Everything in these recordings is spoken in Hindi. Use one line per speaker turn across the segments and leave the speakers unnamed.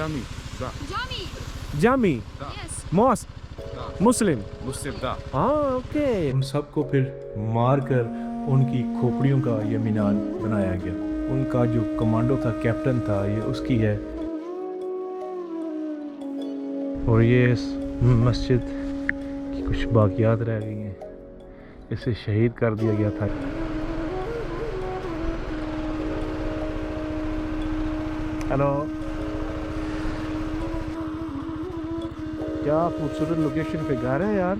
Jami. Da.
Jami.
Jami
Yes.
Mosque
Da.
Muslim
Muslim, da.
हाँ ओके। उन सबको फिर मार कर उनकी खोपड़ियों का ये मीनार बनाया गया। उनका जो कमांडो था, कैप्टन था, ये उसकी है। और ये इस मस्जिद की कुछ बाकियात रह गई हैं, इसे शहीद कर दिया गया था। हेलो, क्या खूबसूरत लोकेशन पे घर है यार।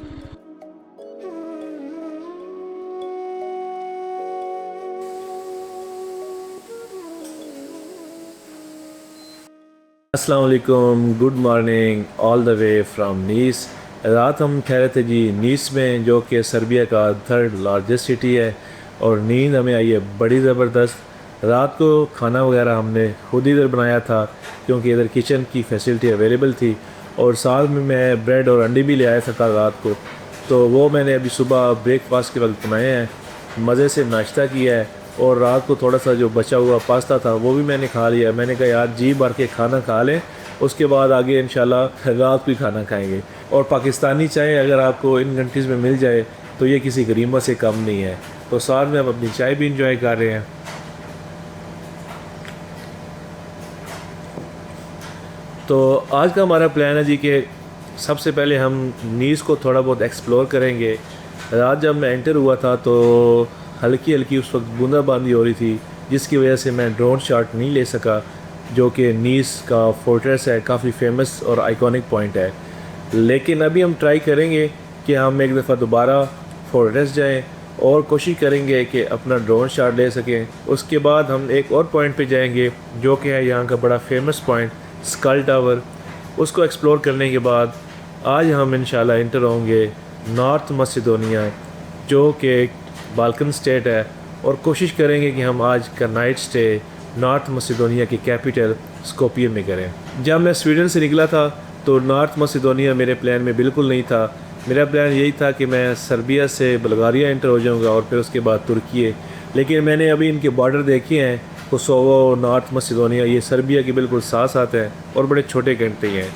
अस्सलाम वालेकुम, good morning all the way from Nice. रात हम ठहरे थे जी नीस में, जो कि सर्बिया का थर्ड लार्जेस्ट सिटी है। और नींद हमें आई है बड़ी ज़बरदस्त। रात को खाना वगैरह हमने खुद इधर बनाया था, क्योंकि इधर किचन की फैसिलिटी अवेलेबल थी। और साथ में मैं ब्रेड और अंडे भी ले आया था कल रात को, तो वो मैंने अभी सुबह ब्रेकफास्ट के वक्त बनाए हैं। मज़े से नाश्ता किया है। और रात को थोड़ा सा जो बचा हुआ पास्ता था वो भी मैंने खा लिया। मैंने कहा यार जी भर के खाना खा लें, उसके बाद आगे इंशाल्लाह रात को ही खाना खाएंगे। और पाकिस्तानी चाय अगर आपको इन कंट्रीज़ में मिल जाए तो ये किसी गरीबत से कम नहीं है। तो साथ में हम अपनी चाय भी इंजॉय कर रहे हैं। तो आज का हमारा प्लान है जी कि सबसे पहले हम नीस को थोड़ा बहुत एक्सप्लोर करेंगे। रात जब मैं एंटर हुआ था तो हल्की हल्की उस वक्त बूंदाबांदी हो रही थी, जिसकी वजह से मैं ड्रोन शॉट नहीं ले सका, जो कि नीस का फोर्ट्रेस है, काफ़ी फेमस और आइकॉनिक पॉइंट है। लेकिन अभी हम ट्राई करेंगे कि हम एक दफ़ा दोबारा फोर्ट्रेस जाएं और कोशिश करेंगे कि अपना ड्रोन शॉट ले सकें। उसके बाद हम एक और पॉइंट पे जाएंगे, जो कि है यहाँ का बड़ा फेमस पॉइंट स्कल टावर। उसको एक्सप्लोर करने के बाद आज हम इंशाल्लाह इंटर होंगे नॉर्थ मसिडोनिया, जो कि बाल्कन स्टेट है। और कोशिश करेंगे कि हम आज का नाइट स्टे नॉर्थ मसिडोनिया की कैपिटल स्कोपिये में करें। जब मैं स्वीडन से निकला था तो नॉर्थ मसिडोनिया मेरे प्लान में बिल्कुल नहीं था। मेरा प्लान यही था कि मैं सर्बिया से बुल्गारिया एंटर हो जाऊंगा और फिर उसके बाद तुर्की। लेकिन मैंने अभी इनके बॉर्डर देखे हैं, कोसोवो, नॉर्थ मसिडोनिया, ये सर्बिया के बिल्कुल साथ साथ हैं और बड़े छोटे कंट्री हैं।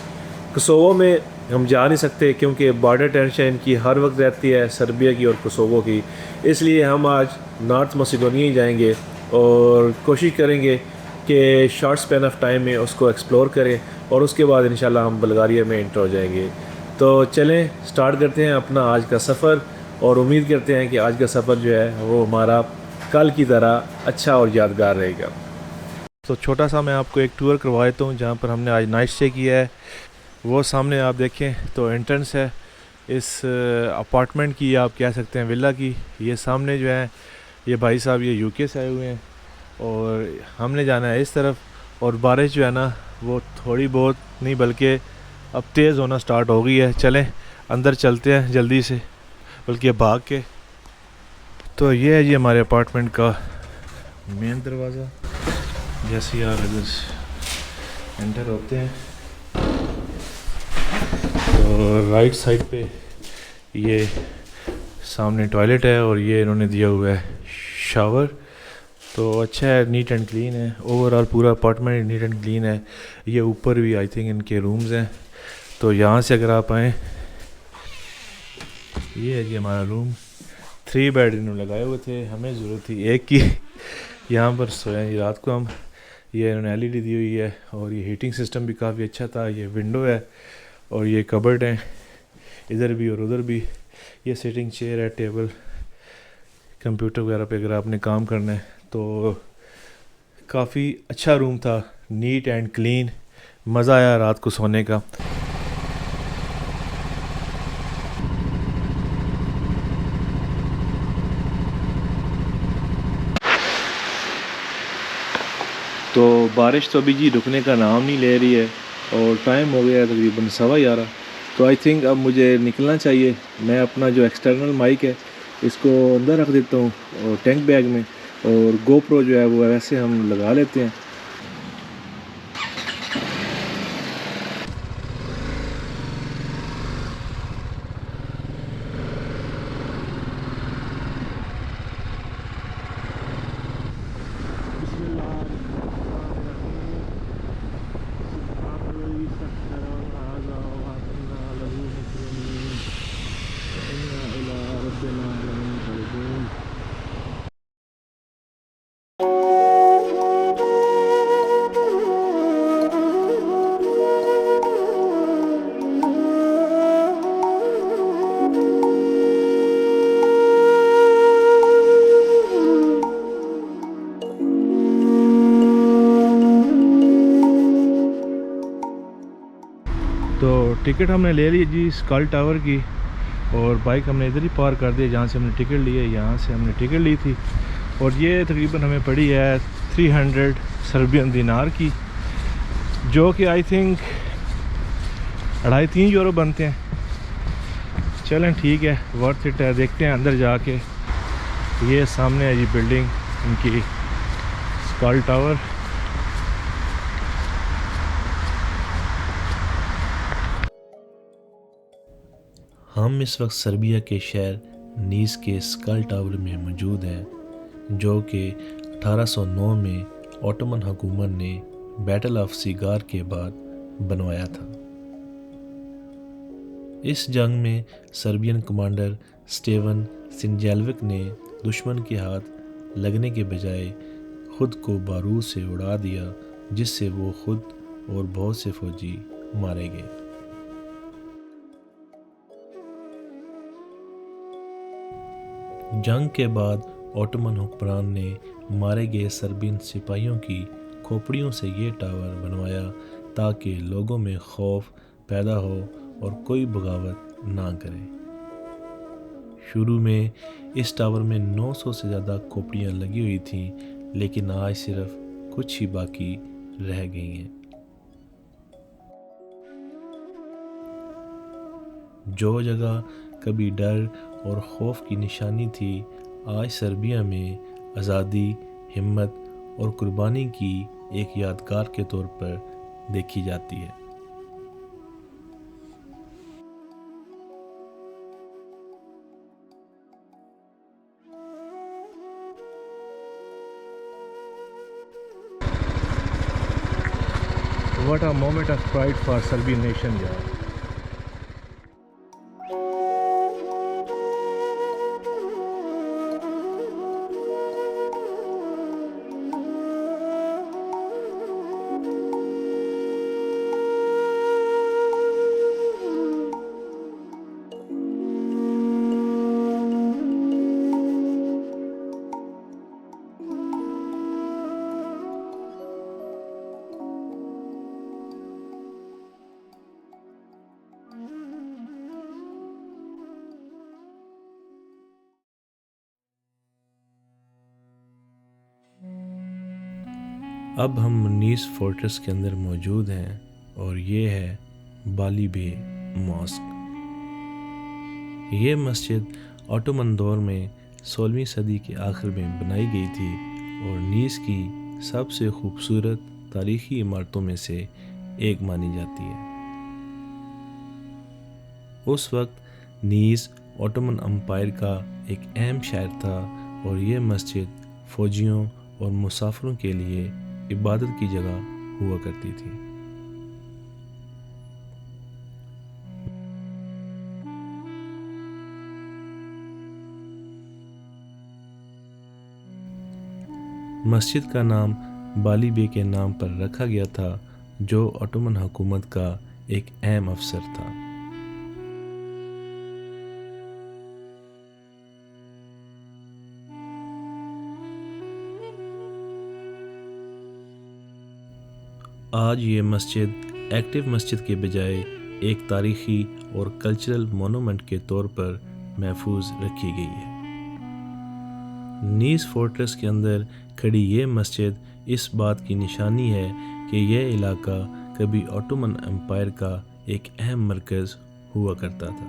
कोसोवो में हम जा नहीं सकते क्योंकि बॉर्डर टेंशन इनकी हर वक्त रहती है, सर्बिया की और कोसोवो की। इसलिए हम आज नॉर्थ मसिडोनिया ही जाएंगे और कोशिश करेंगे कि शॉर्ट स्पैन ऑफ टाइम में उसको एक्सप्लोर करें और उसके बाद इंशाल्लाह हम बुल्गारिया में एंटर हो जाएंगे। तो चलें स्टार्ट करते हैं अपना आज का सफ़र, और उम्मीद करते हैं कि आज का सफ़र जो है वो हमारा कल की तरह अच्छा और यादगार रहेगा। तो छोटा सा मैं आपको एक टूर करवा देता हूँ जहाँ पर हमने आज नाइट स्टे किया है। वो सामने आप देखें तो एंट्रेंस है इस अपार्टमेंट की, आप कह सकते हैं विला की। ये सामने जो है ये भाई साहब ये यूके से आए हुए हैं और हमने जाना है इस तरफ। और बारिश जो है ना वो थोड़ी बहुत नहीं बल्कि अब तेज़ होना स्टार्ट हो गई है। चलें अंदर चलते हैं जल्दी से, बल्कि भाग के। तो ये है जी हमारे अपार्टमेंट का मेन दरवाज़ा। जैसे ही आप इधर एंटर होते हैं तो राइट साइड पे ये सामने टॉयलेट है और ये इन्होंने दिया हुआ है शावर। तो अच्छा है, नीट एंड क्लीन है। ओवरऑल पूरा अपार्टमेंट नीट एंड क्लीन है। ये ऊपर भी आई थिंक इनके रूम्स हैं। तो यहाँ से अगर आप आएँ, ये है जी हमारा रूम। 3 बेड इन्होंने लगाए हुए थे, हमें ज़रूरत थी एक की। यहाँ पर सोया जी रात को हम। ये इन्होंने LED दी हुई है और ये हीटिंग सिस्टम भी काफ़ी अच्छा था। ये विंडो है और ये कबर्ड है इधर भी और उधर भी। ये सिटिंग चेयर है, टेबल, कंप्यूटर वगैरह पे अगर आपने काम करना है। तो काफ़ी अच्छा रूम था, नीट एंड क्लीन। मज़ा आया रात को सोने का। तो बारिश तो अभी जी रुकने का नाम नहीं ले रही है और टाइम हो गया है तकरीबन 11:15। तो आई थिंक अब मुझे निकलना चाहिए। मैं अपना जो एक्सटर्नल माइक है इसको अंदर रख देता हूँ और टैंक बैग में, और गोप्रो जो है वो वैसे हम लगा लेते हैं। टिकट हमने ले ली जी स्कल टावर की, और बाइक हमने इधर ही पार कर दी जहाँ से हमने टिकट ली है, यहाँ से हमने टिकट ली थी। और ये तकरीबन हमें पड़ी है 300 सर्बियन दिनार की, जो कि आई थिंक 2.5-3 यूरो बनते हैं। चलें ठीक है, वर्थ इट है। देखते हैं अंदर जाके। ये सामने है जी बिल्डिंग इनकी, स्कल टावर। हम इस वक्त सर्बिया के शहर नीस के स्कल टावर में मौजूद हैं, जो कि 1809 में ऑटोमन हुकूमत ने बैटल ऑफ सीगार के बाद बनवाया था। इस जंग में सर्बियन कमांडर स्टेवन सिंजेल्विक ने दुश्मन के हाथ लगने के बजाय खुद को बारूद से उड़ा दिया, जिससे वो खुद और बहुत से फौजी मारे गए। जंग के बाद ऑटोमन हुक्मरान ने मारे गए सर्बियन सिपाहियों की खोपड़ियों से ये टावर बनवाया ताकि लोगों में खौफ पैदा हो और कोई बगावत ना करे। शुरू में इस टावर में 900 से ज़्यादा खोपड़ियाँ लगी हुई थीं, लेकिन आज सिर्फ कुछ ही बाकी रह गई हैं। जो जगह कभी डर और खौफ की निशानी थी, आज सर्बिया में आज़ादी, हिम्मत और कुर्बानी की एक यादगार के तौर पर देखी जाती है। What a moment of pride for Serbian nation, यार। अब हम नीस फोर्ट्रेस के अंदर मौजूद हैं और ये है बाली बे मॉस्क। ये मस्जिद ऑटोमन दौर में 16वीं सदी के आखिर में बनाई गई थी और नीस की सबसे खूबसूरत तारीखी इमारतों में से एक मानी जाती है। उस वक्त नीस ऑटोमन अम्पायर का एक अहम शहर था और ये मस्जिद फ़ौजियों और मुसाफिरों के लिए इबादत की जगह हुआ करती थी। मस्जिद का नाम बाली बे के नाम पर रखा गया था, जो ऑटोमन हुकूमत का एक अहम अफसर था। आज ये मस्जिद एक्टिव मस्जिद के बजाय एक तारीखी और कल्चरल मोनूमेंट के तौर पर महफूज रखी गई है। नीस फोर्ट्रेस के अंदर खड़ी ये मस्जिद इस बात की निशानी है कि यह इलाका कभी ऑटोमन एम्पायर का एक अहम मरकज़ हुआ करता था।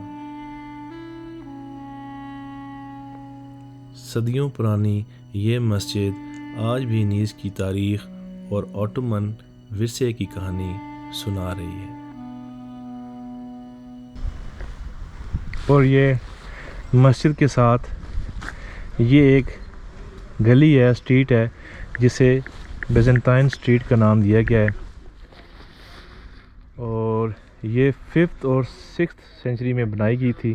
सदियों पुरानी ये मस्जिद आज भी नीस की तारीख और ऑटोमन विरसे की कहानी सुना रही है। और ये मस्जिद के साथ ये एक गली है, स्ट्रीट है, जिसे बेजेंटाइन स्ट्रीट का नाम दिया गया है। और ये 5th और 6th सेंचुरी में बनाई गई थी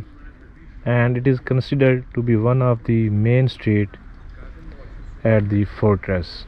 and it is considered to be one of the main street at the fortress.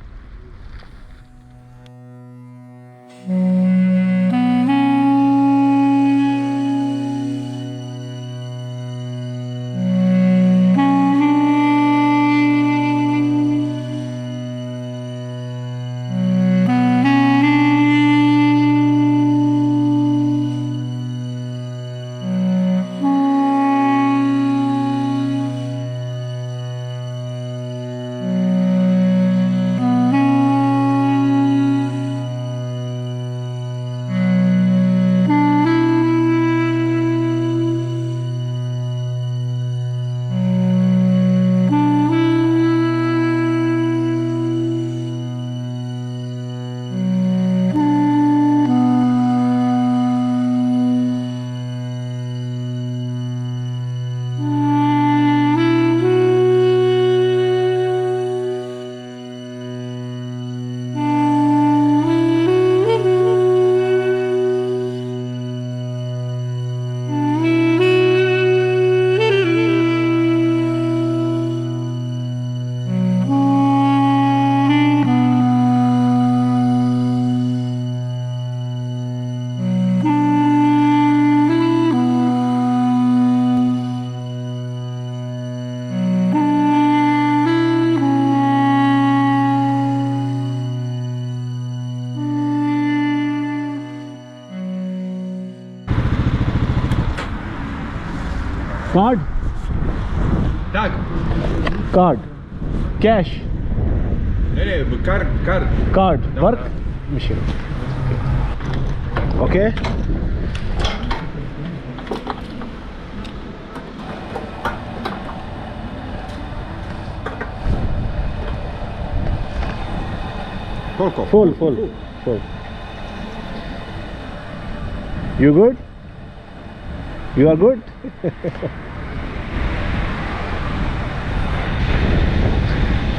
Card
Tak.
Card cash
Nee, kar.
Card work machine okay
Koliko?
full you good you are good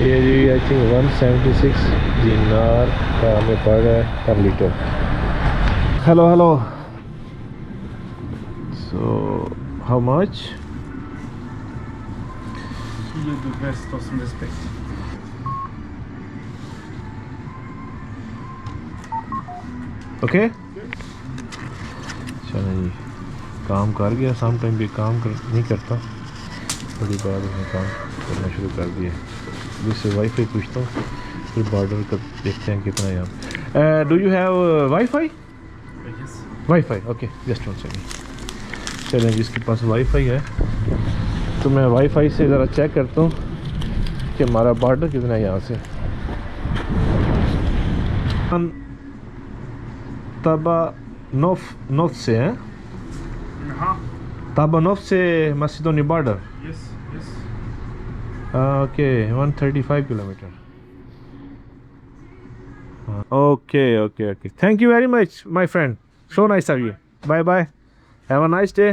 ये जी आई थिंक 176 दिनार का हमें पड़ रहा है पर litre hello so how much
Hier du wärst aus dem Respekt.
Okay चलो जी काम कर गया सम टाइम भी नहीं करता बड़ी बात है काम करना शुरू कर दिया जिससे वाईफाई पूछता हूँ फिर बॉर्डर का देखते हैं कितना है यहाँ do you have wifi
Yes.
Wifi okay just one second चलें जिसके पास वाईफाई है तो मैं वाईफाई से ज़रा चेक करता हूँ कि हमारा बॉर्डर कितना है यहाँ से ताबानोफ से हैं
Aha.
ताबानोफ से मस्जिदोनी border
Yes.
Okay 135 kilometre okay thank you very much my friend so nice of you bye bye have a nice day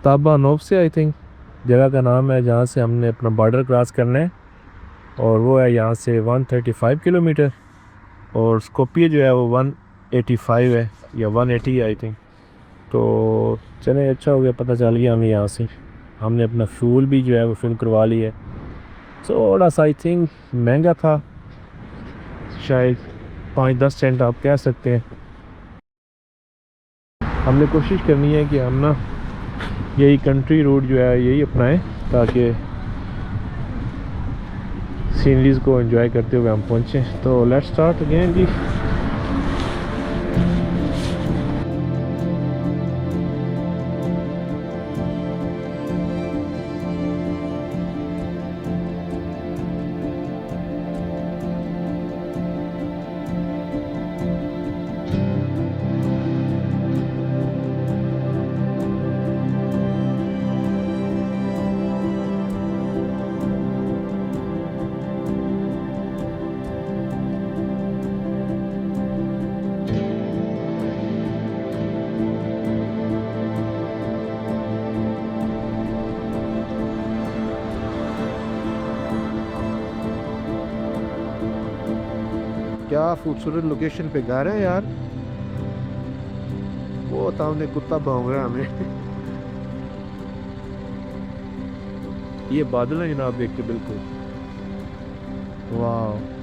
ताबानोफ से आई थिंक जगह का नाम है जहाँ से हमने अपना बॉर्डर क्रॉस करना है और वो है यहाँ से 135 किलोमीटर और स्कोपिया जो है वो 185 है या 180 है आई थिंक तो चले अच्छा हो गया पता चल गया हमें यहाँ से हमने अपना फ्यूल भी जो है वो फिल करवा लिया है थोड़ा सा आई थिंक महंगा था शायद 5-10 सेंट आप कह सकते हैं हमने कोशिश करनी है कि हम ना यही कंट्री रोड जो है यही अपनाएं ताकि सीनरीज़ को एंजॉय करते हुए हम पहुँचें तो लेट्स स्टार्ट अगेन जी क्या खूबसूरत लोकेशन पे घर है यार वो सामने कुत्ता भौंक रहा है हमें ये बादल है जनाब देख के बिल्कुल वाह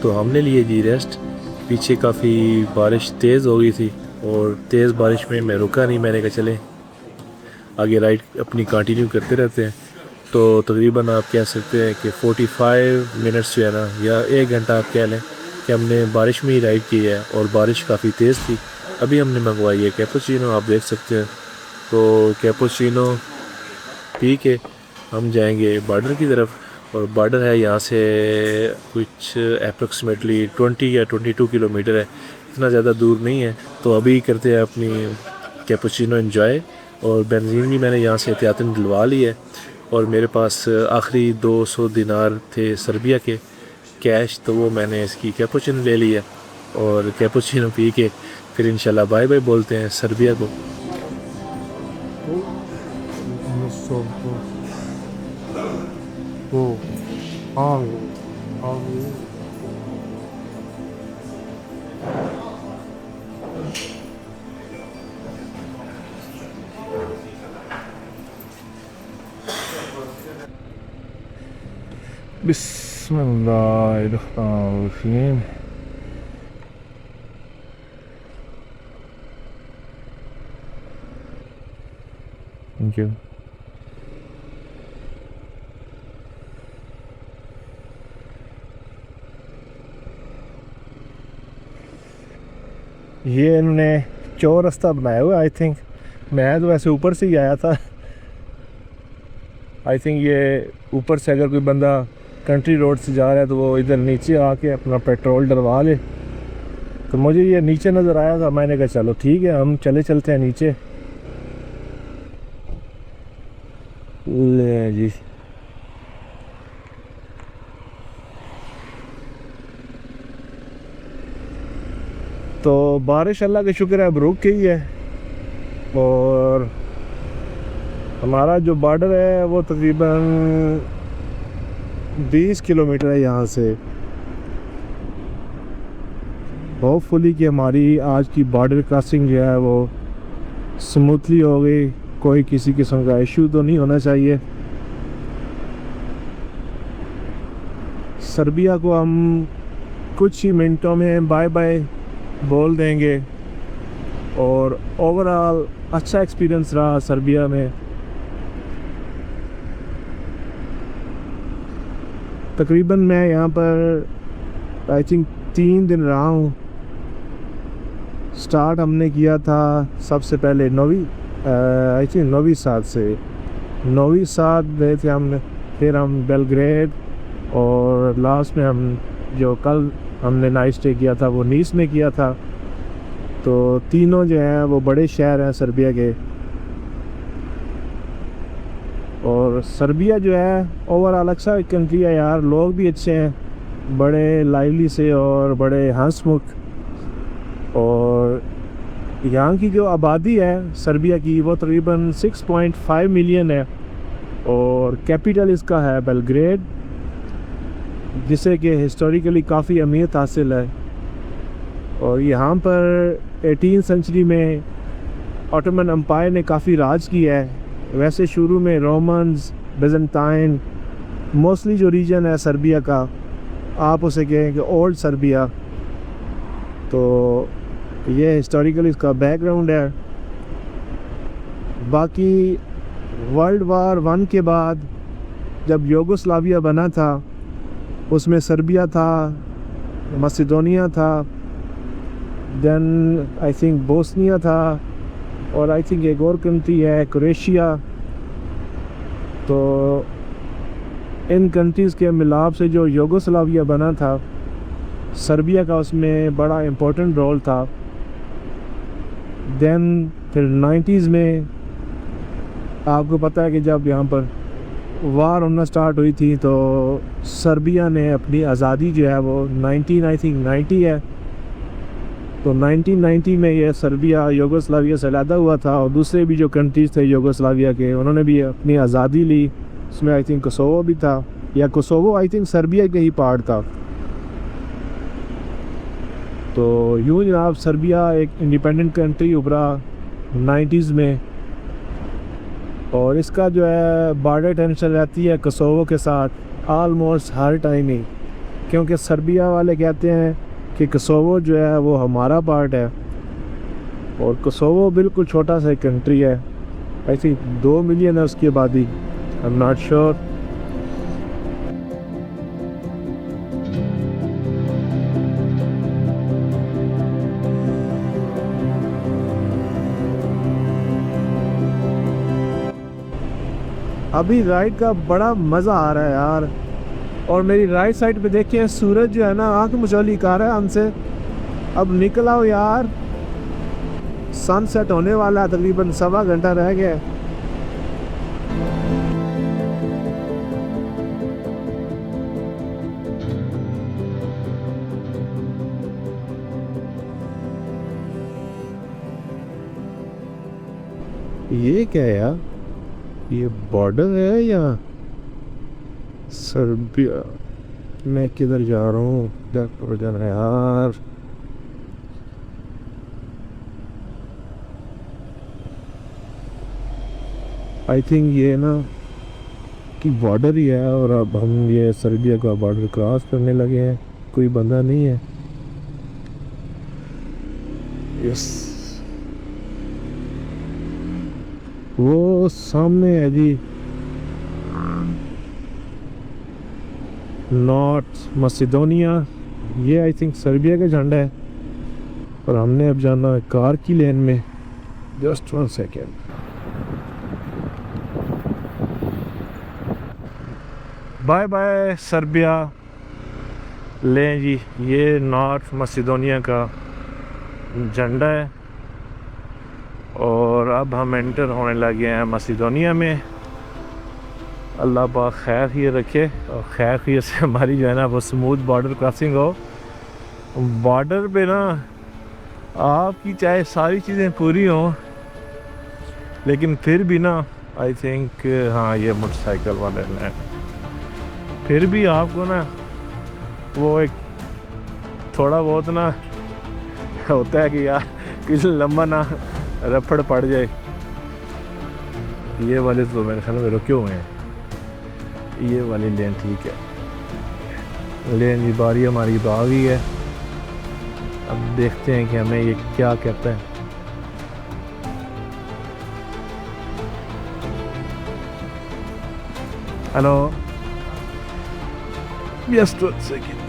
तो हमने लिए जी रेस्ट पीछे काफ़ी बारिश तेज़ हो गई थी और तेज़ बारिश में मैं रुका नहीं मैंने कहा चले आगे राइड अपनी कंटिन्यू करते रहते हैं तो तकरीबन आप कह सकते हैं कि 45 मिनट्स जो है ना या 1 घंटा आप कह लें कि हमने बारिश में ही राइड की है और बारिश काफ़ी तेज़ थी अभी हमने मंगवाई है कैपुचिनो आप देख सकते हैं तो कैपुचिनो पी के हम जाएंगे बॉर्डर की तरफ और बॉर्डर है यहाँ से कुछ अप्रॉक्सीमेटली 20 या 22 किलोमीटर है इतना ज़्यादा दूर नहीं है तो अभी करते हैं अपनी कैपुचिनो एंजॉय और बेंजीन भी मैंने यहाँ से एहतियातन दिलवा ली है और मेरे पास आखिरी 200 दिनार थे सर्बिया के कैश तो वो मैंने इसकी कैपुचिनो ले ली है और कैपुचिनो पी के फिर इंशाल्लाह बाय बाय बोलते हैं सर्बिया को
बिस्मिल्लाहिर्रहमानिर्रहीम। Thank you. ये इन्होंने चौर रास्ता बनाया हुआ आई थिंक। मैं तो वैसे ऊपर से ही आया था। आई थिंक ये ऊपर से अगर कोई बंदा कंट्री रोड से जा रहा है तो वो इधर नीचे आके अपना पेट्रोल डलवा ले। तो मुझे ये नीचे नज़र आया था, मैंने कहा चलो ठीक है हम चलते हैं नीचे। ले जी, तो बारिश अल्लाह का शुक्र है अब रुक गई है। और हमारा जो बॉर्डर है वो तकरीबन 20 किलोमीटर है यहाँ से। होपफुली कि हमारी आज की बॉर्डर क्रॉसिंग जो है वो स्मूथली हो गई, कोई किसी किस्म का इशू तो नहीं होना चाहिए। सर्बिया को हम कुछ ही मिनटों में बाय बाय बोल देंगे। और ओवरऑल अच्छा एक्सपीरियंस रहा सर्बिया में। तकरीबन मैं यहाँ पर आई थिंक 3 दिन रहा हूँ। स्टार्ट हमने किया था सबसे पहले आई थिंक नोवी साद से। नोवी साद गए थे हमने, फिर हम बेलग्रेड, और लास्ट में हम जो कल हमने नाइट स्टे किया था वो नीस में किया था। तो तीनों जो हैं वो बड़े शहर हैं सर्बिया के। और सर्बिया जो है ओवरऑल अच्छा कंट्री है यार। लोग भी अच्छे हैं, बड़े लाइवली से और बड़े हंसमुख। और यहाँ की जो आबादी है सर्बिया की वो तकरीबन 6.5 मिलियन है। और कैपिटल इसका है बेलग्रेड, जिसे कि हिस्टोरिकली काफ़ी अहमियत हासिल है। और यहाँ पर 18वीं सेंचुरी में ऑटोमन एम्पायर ने काफ़ी राज किया है। वैसे शुरू में रोमन्स, बेजेंटाइन, मोस्टली जो रीजन है सर्बिया का आप उसे कहें कि ओल्ड सर्बिया। तो ये हिस्टोरिकली इसका बैकग्राउंड है। बाकी वर्ल्ड वार 1 के बाद जब यूगोस्लाविया बना था उसमें सर्बिया था, मसिडोनिया था, देन आई थिंक बोस्निया था, और आई थिंक एक और कंट्री है क्रोएशिया। तो इन कंट्रीज़ के मिलाप से जो यूगोस्लाविया बना था, सर्बिया का उसमें बड़ा इम्पोर्टेंट रोल था। देन फिर 90s में आपको पता है कि जब यहाँ पर वार होना स्टार्ट हुई थी तो सर्बिया ने अपनी आज़ादी जो है वो 1990 है। तो 1990 में ये सर्बिया यूगोस्लाविया से अलहदा हुआ था। और दूसरे भी जो कंट्रीज़ थे यूगोस्लाविया के, उन्होंने भी अपनी आज़ादी ली। उसमें आई थिंक कोसोवो भी था, या कोसोवो आई थिंक सर्बिया के ही पार्ट था। तो यूँ जनाब सर्बिया एक इंडिपेंडेंट कंट्री उभरा 90s में। और इसका जो है बॉर्डर टेंशन रहती है कोसोवो के साथ आलमोस्ट हर टाइम ही, क्योंकि सर्बिया वाले कहते हैं कि कोसोवो जो है वो हमारा पार्ट है। और कोसोवो बिल्कुल छोटा सा कंट्री है, आई थिंक 2 मिलियन है उसकी आबादी, आई एम नॉट श्योर। अभी राइड का बड़ा मज़ा आ रहा है यार। और मेरी राइट साइड पे देखिए सूरज जो है ना आँख मुचौली कर रहा है हमसे। अब निकल आओ यार, सनसेट होने वाला है, तकरीबन 1.25 घंटा रह गया। ये क्या है यार, ये बॉर्डर है या सर्बिया? मैं किधर जा रहा हूँ, इधर जाना यार। आई थिंक ये ना बॉर्डर ही है और अब हम ये सर्बिया का बॉर्डर क्रॉस करने लगे हैं। कोई बंदा नहीं है। यस, वो सामने है जी नॉर्थ मसिडोनिया। ये आई थिंक सर्बिया का झंडा है और हमने अब जाना है कार की लेन में। Just 1 second. Bye bye Serbia. लें जी, ये नॉर्थ मसिडोनिया का झंडा है और अब हम एंटर होने लगे हैं मसिडोनिया में। अल्लाह पाक खैर ही रखे और खैर ही से हमारी जो है ना वो स्मूथ बॉर्डर क्रॉसिंग हो। बॉर्डर पे ना आपकी चाहे सारी चीज़ें पूरी हों लेकिन फिर भी ना आई थिंक, हाँ ये मोटरसाइकिल वाले हैं, फिर भी आपको ना वो एक थोड़ा बहुत ना होता है कि यार किसी लंबा ना रफड़ पड़ जाए। ये वाले तो मेरे ख्याल में रुके हुए हैं। ये वाली लेन ठीक है। लेन की बारी हमारी तो आ गई है। अब देखते हैं कि हमें ये क्या कहता है। Hello, just 1 second.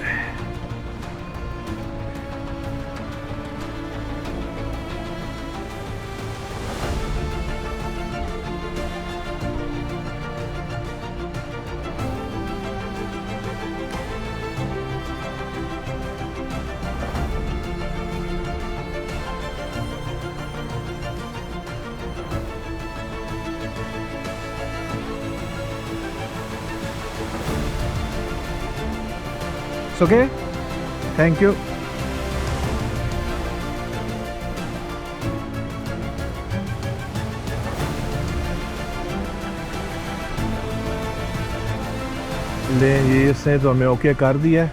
It's okay? Thank you. ले ये इसने तो हमें ओके कर दिया है।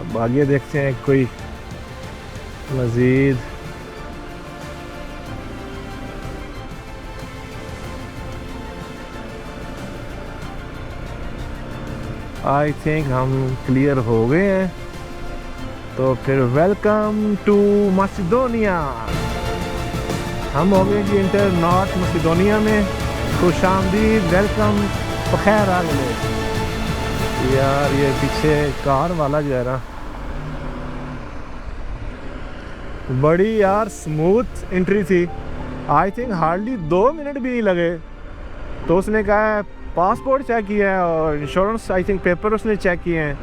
अब आगे देखते हैं कोई मज़ीद। आई थिंक हम क्लियर हो गए हैं। तो फिर वेलकम टू मसिडोनिया। हम हो गए जी इंटर नॉर्थ मसिडोनिया में। खुश आमदीद, वेलकम, बखैर आ गए। यार ये पीछे कार वाला जो है ना बड़ी यार स्मूथ एंट्री थी। आई थिंक हार्डली 2 मिनट भी नहीं लगे। तो उसने कहा है पासपोर्ट चेक किया है और इंश्योरेंस आई थिंक पेपर उसने चेक किए हैं।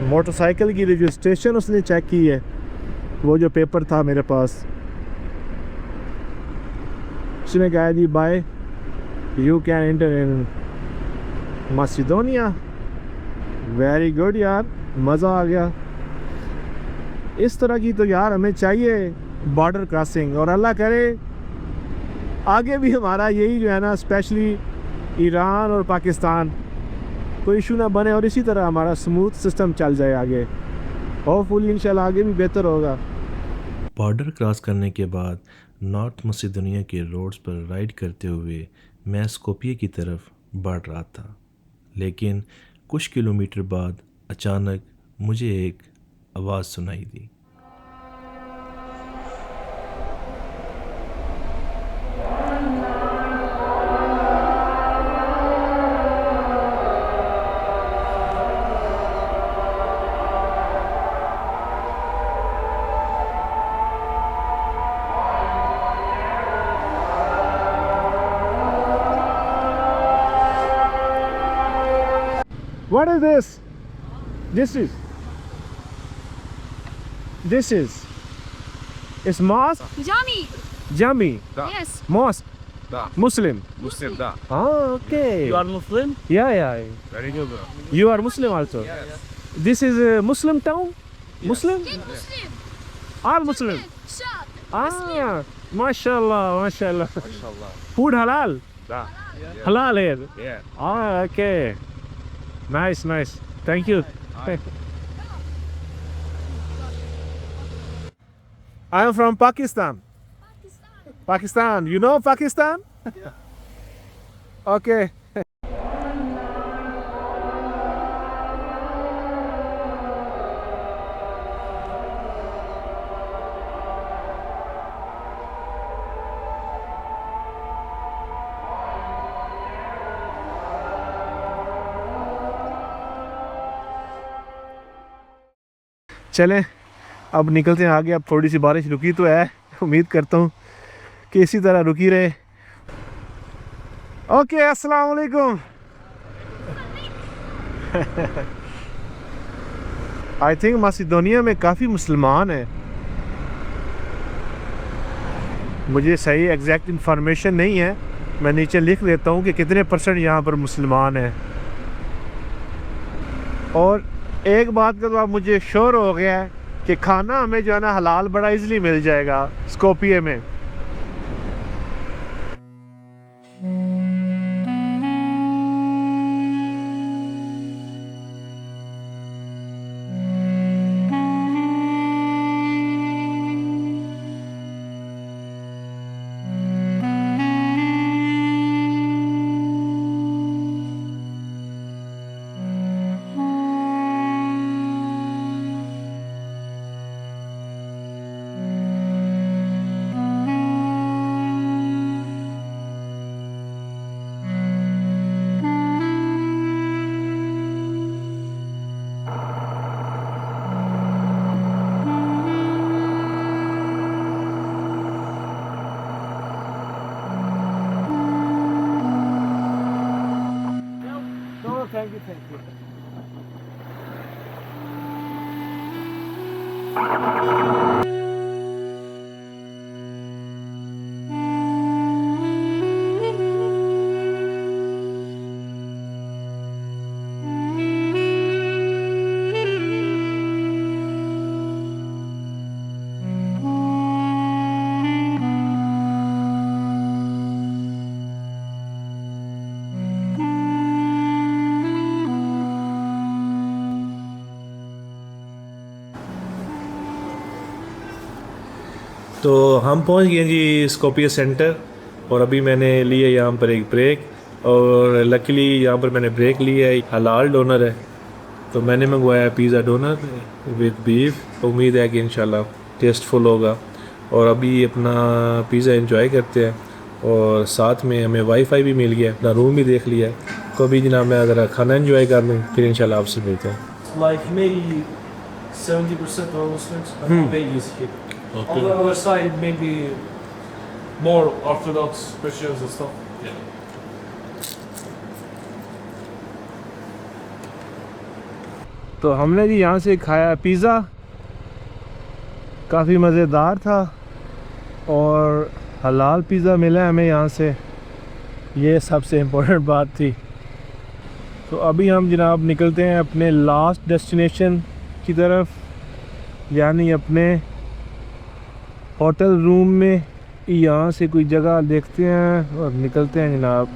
मोटरसाइकिल की रजिस्ट्रेशन उसने चेक की है, वो जो पेपर था मेरे पास। उसने कहा जी bye, you can enter in Macedonia. Very good यार, मज़ा आ गया। इस तरह की तो यार हमें चाहिए बॉर्डर क्रॉसिंग। और अल्लाह करे आगे भी हमारा यही जो है ना, स्पेशली ईरान और पाकिस्तान, कोई इशू ना बने और इसी तरह हमारा स्मूथ सिस्टम चल जाए आगे। होपफुली इंशाल्लाह आगे भी बेहतर होगा।
बॉर्डर क्रॉस करने के बाद नॉर्थ मसिडोनिया के रोड्स पर राइड करते हुए मैं स्कोपिये की तरफ बढ़ रहा था, लेकिन कुछ किलोमीटर बाद अचानक मुझे एक आवाज़ सुनाई दी।
What is this? This is it's mosque?
Jami.
Jami.
Yes.
Mosque.
Da.
Muslim.
Muslim, da.
Ah, okay.
You are Muslim?
Yeah.
Very good, bro.
You are Muslim also?
Yes.
This is a Muslim town? Muslim?
Muslim.
All Muslim?
Shad.
Ah, mashallah.
Mashallah.
Food halal?
Da.
Halal here?
Yeah.
Ah, okay. Nice. Thank you. I am from Pakistan. Pakistan. You know Pakistan? Yeah. Okay. चलें अब निकलते हैं आगे। अब थोड़ी सी बारिश रुकी तो है, उम्मीद करता हूँ कि इसी तरह रुकी रहे। ओके, अस्सलाम वालेकुम। आई थिंक मासिडोनिया में काफ़ी मुसलमान हैं। मुझे सही एग्जैक्ट इन्फॉर्मेशन नहीं है, मैं नीचे लिख देता हूँ कि कितने % यहाँ पर मुसलमान हैं। और एक बात का तो अब मुझे श्योर हो गया है कि खाना हमें जो है ना हलाल बड़ा इजीली मिल जाएगा स्कोपिये में। Thank you.
तो हम पहुंच गए जी स्कोपिये सेंटर, और अभी मैंने लिया यहाँ पर एक ब्रेक, और लकीली यहाँ पर मैंने ब्रेक लिया है। हलाल डोनर है, तो मैंने मंगवाया पिज़्ज़ा डोनर विद बीफ। उम्मीद है कि इंशाल्लाह टेस्टफुल होगा। और अभी अपना पिज़्ज़ा एंजॉय करते हैं, और साथ में हमें वाईफाई भी मिल गया, अपना रूम भी देख लिया है। तो अभी जनाब मैं अगर खाना एंजॉय कर लूँ, फिर इंशाल्लाह आपसे मिलते हैं।
Like maybe 70% are Muslims and maybe is here. On the other side, maybe more Orthodox Christians and stuff. Yeah.
तो हमने जी यहाँ से खाया पिज़्ज़ा, काफ़ी मज़ेदार था और हलाल पिज़्ज़ा मिला हमें यहाँ से, ये सबसे इम्पोर्टेंट बात थी। तो अभी हम जनाब निकलते हैं अपने लास्ट डेस्टिनेशन की तरफ, यानी अपने होटल रूम में। यहाँ से कोई जगह देखते हैं और निकलते हैं जनाब।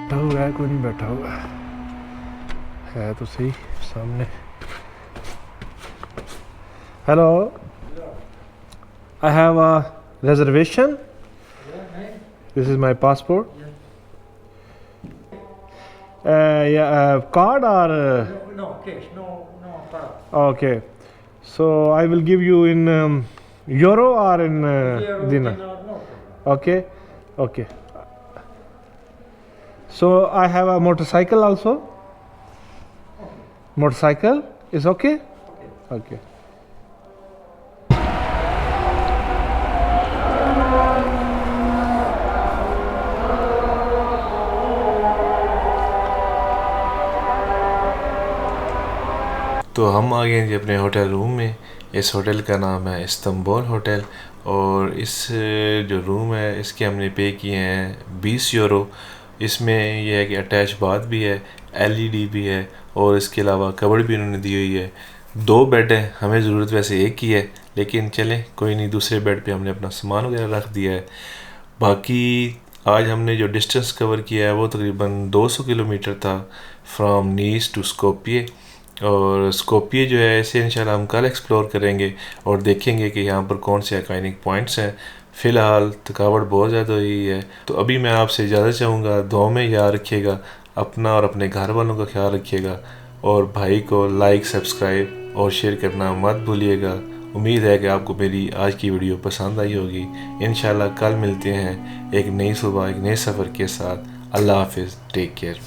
बैठा हुआ है, कोई नहीं बैठा हुआ है तो सही सामने। Hello, I have a reservation, this is my passport. Card और
No cash, no card.
okay, so I will give you in euro or in
Euro,
dinar.
dinar, no problem.
Okay, okay. So I have a motorcycle also. Motorcycle is okay? Okay.
तो हम आ गए जी अपने होटल रूम में। इस होटल का नाम है इस्तंबुल होटल, और इस जो रूम है इसके हमने पे किए हैं 20 यूरो। इसमें यह है कि अटैच बाथ भी है, एलईडी भी है, और इसके अलावा कबर्ड भी उन्होंने दी हुई है। 2 बेड हैं, हमें ज़रूरत वैसे एक की है, लेकिन चलें कोई नहीं, दूसरे बेड पे हमने अपना सामान वगैरह रख दिया है। बाकी आज हमने जो डिस्टेंस कवर किया है वो तकरीबन 200 किलोमीटर था फ्रॉम नीस टू स्कोपिये। और स्कोपिये जो है इसे इंशाल्लाह हम कल एक्सप्लोर करेंगे और देखेंगे कि यहाँ पर कौन से आइकॉनिक पॉइंट्स हैं। फ़िलहाल थकावट बहुत ज़्यादा हुई है, तो अभी मैं आपसे इजाज़त चाहूँगा। दुआ में याद रखिएगा। अपना और अपने घर वालों का ख्याल रखिएगा और भाई को लाइक, सब्सक्राइब और शेयर करना मत भूलिएगा। उम्मीद है कि आपको मेरी आज की वीडियो पसंद आई होगी। इंशाल्लाह कल मिलते हैं एक नई सुबह, एक नए सफ़र के साथ। अल्लाह हाफिज़, टेक केयर।